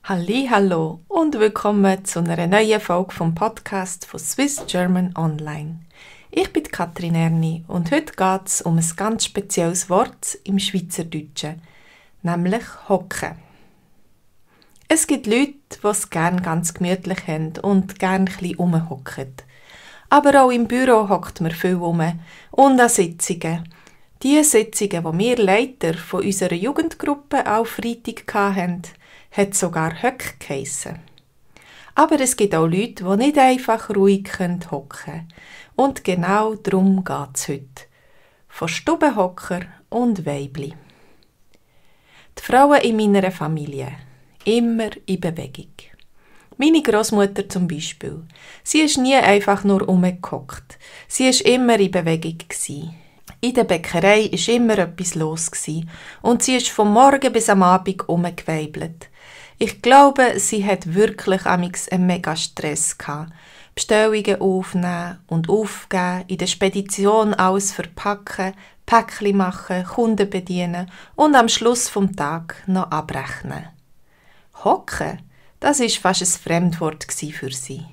Hallo und willkommen zu einer neuen Folge vom Podcast von Swiss German Online. Ich bin Katrin Erni und heute geht es um ein ganz spezielles Wort im Schweizerdeutschen, nämlich hocken. Es gibt Leute, die es gerne ganz gemütlich haben und gerne ein bisschen rumhocken. Aber auch im Büro hockt man viel rum und an Sitzungen. Die Sitzungen, die wir Leiter von unserer Jugendgruppe auf Freitag hatten, hat sogar Höck geheissen. Aber es gibt auch Leute, die nicht einfach ruhig hocken können. Und genau darum geht es heute. Von Stubenhocker und Weibli. Die Frauen in meiner Familie. Immer in Bewegung. Meine Großmutter zum Beispiel. Sie ist nie einfach nur rumgehockt. Sie ist immer in Bewegung gsi. In der Bäckerei war immer etwas los gsi. Und sie ist vom Morgen bis am Abend rumgeweibelt. Ich glaube, sie hat wirklich einen mega Stress gehabt. Bestellungen aufnehmen und aufgeben, in der Spedition alles verpacken, Päckchen machen, Kunden bedienen und am Schluss vom Tag noch abrechnen. Hocken, das war fast ein Fremdwort für sie.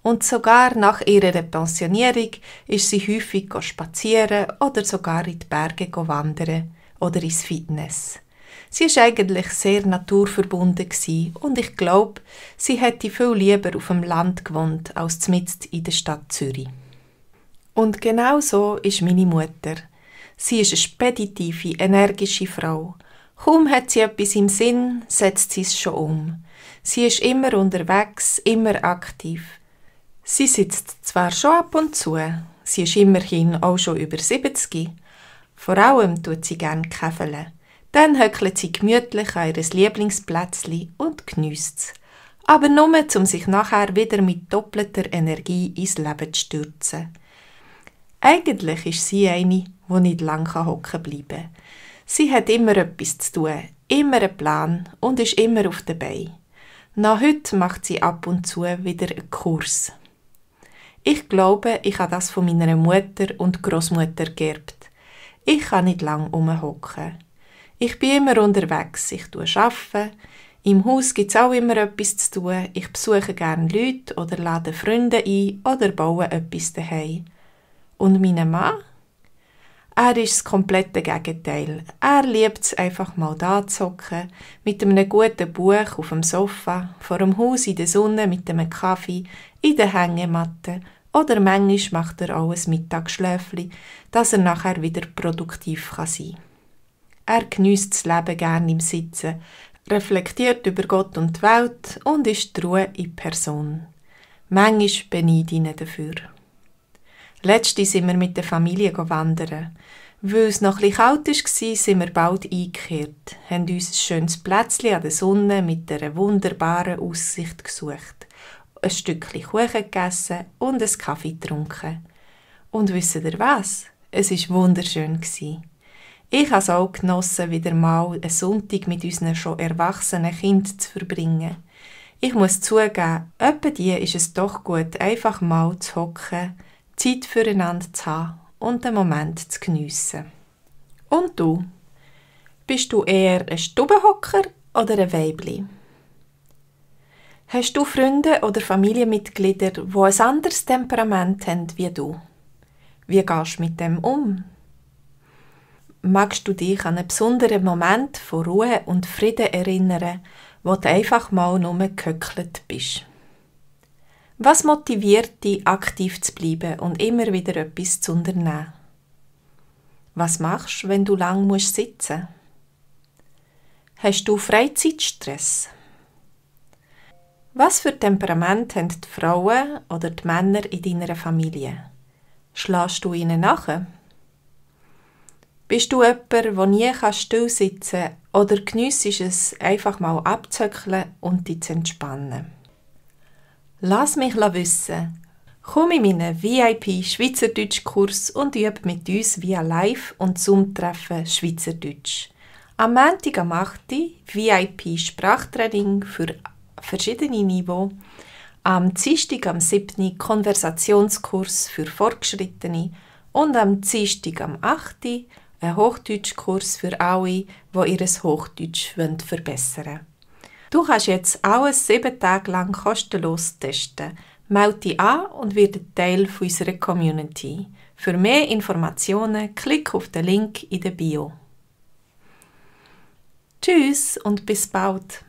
Und sogar nach ihrer Pensionierung ist sie häufig spazieren oder sogar in die Berge wandern oder ins Fitness. Sie war eigentlich sehr naturverbunden und ich glaube, sie hätte viel lieber auf dem Land gewohnt als mitten in der Stadt Zürich. Und genau so ist meine Mutter. Sie ist eine speditive, energische Frau. Kaum hat sie etwas im Sinn, setzt sie es schon um. Sie ist immer unterwegs, immer aktiv. Sie sitzt zwar schon ab und zu, sie ist immerhin auch schon über 70. Vor allem tut sie gerne käfeln. Dann höckelt sie gemütlich an ihr Lieblingsplätzchen und geniesst es. Aber nur, um sich nachher wieder mit doppelter Energie ins Leben zu stürzen. Eigentlich ist sie eine, die nicht lange hocken bleiben kann. Sie hat immer etwas zu tun, immer einen Plan und ist immer auf den Beinen. Nach heute macht sie ab und zu wieder einen Kurs. Ich glaube, ich habe das von meiner Mutter und Großmutter geerbt. Ich kann nicht lange rumhocken. Ich bin immer unterwegs, ich arbeite. Im Haus gibt es auch immer etwas zu tun. Ich besuche gerne Leute oder lade Freunde ein oder baue etwas daheim. Und mein Mann? Er ist das komplette Gegenteil. Er liebt es einfach mal da zu hocken, mit einem guten Buch auf dem Sofa, vor dem Haus in der Sonne mit einem Kaffee, in der Hängematte oder manchmal macht er auch ein Mittagsschläfchen, dass er nachher wieder produktiv sein kann. Er geniesst das Leben gerne im Sitzen, reflektiert über Gott und die Welt und ist die Ruhe in Person. Manchmal beneide ich ihn dafür. Letztens sind wir mit der Familie wandern. Weil es noch etwas kalt war, sind wir bald eingekehrt, haben uns ein schönes Plätzchen an der Sonne mit einer wunderbaren Aussicht gesucht, ein Stückchen Kuchen gegessen und einen Kaffee getrunken. Und wisst ihr was? Es war wunderschön. Ich habe es auch genossen, wieder mal einen Sonntag mit unseren schon erwachsenen Kindern zu verbringen. Ich muss zugeben, etwa die ist es doch gut, einfach mal zu hocken, Zeit füreinander zu haben und den Moment zu geniessen. Und du? Bist du eher ein Stubenhocker oder ein Weibli? Hast du Freunde oder Familienmitglieder, die ein anderes Temperament haben wie du? Wie gehst du mit dem um? Magst du dich an einen besonderen Moment von Ruhe und Frieden erinnern, wo du einfach mal nur gehöckelt bist? Was motiviert dich, aktiv zu bleiben und immer wieder etwas zu unternehmen? Was machst du, wenn du lang sitzen musst? Hast du Freizeitstress? Was für Temperament haben die Frauen oder die Männer in deiner Familie? Schlägst du ihnen nach? Bist du jemand, der nie still sitzen kann oder geniessest es, einfach mal abzöckeln und dich zu entspannen? Lass mich wissen. Komm in meinen VIP-Schweizerdeutsch-Kurs und übe mit uns via Live- und Zoom-Treffen Schweizerdeutsch. Am Montag am 8. VIP-Sprachtraining für verschiedene Niveaus. Am Dienstag am 7. Konversationskurs für Fortgeschrittene und am Dienstag am 8. ein Hochdeutschkurs für alle, die ihr Hochdeutsch verbessern wollen. Du kannst jetzt alles 7 Tage lang kostenlos testen. Melde dich an und werde Teil unserer Community. Für mehr Informationen klick auf den Link in der Bio. Tschüss und bis bald!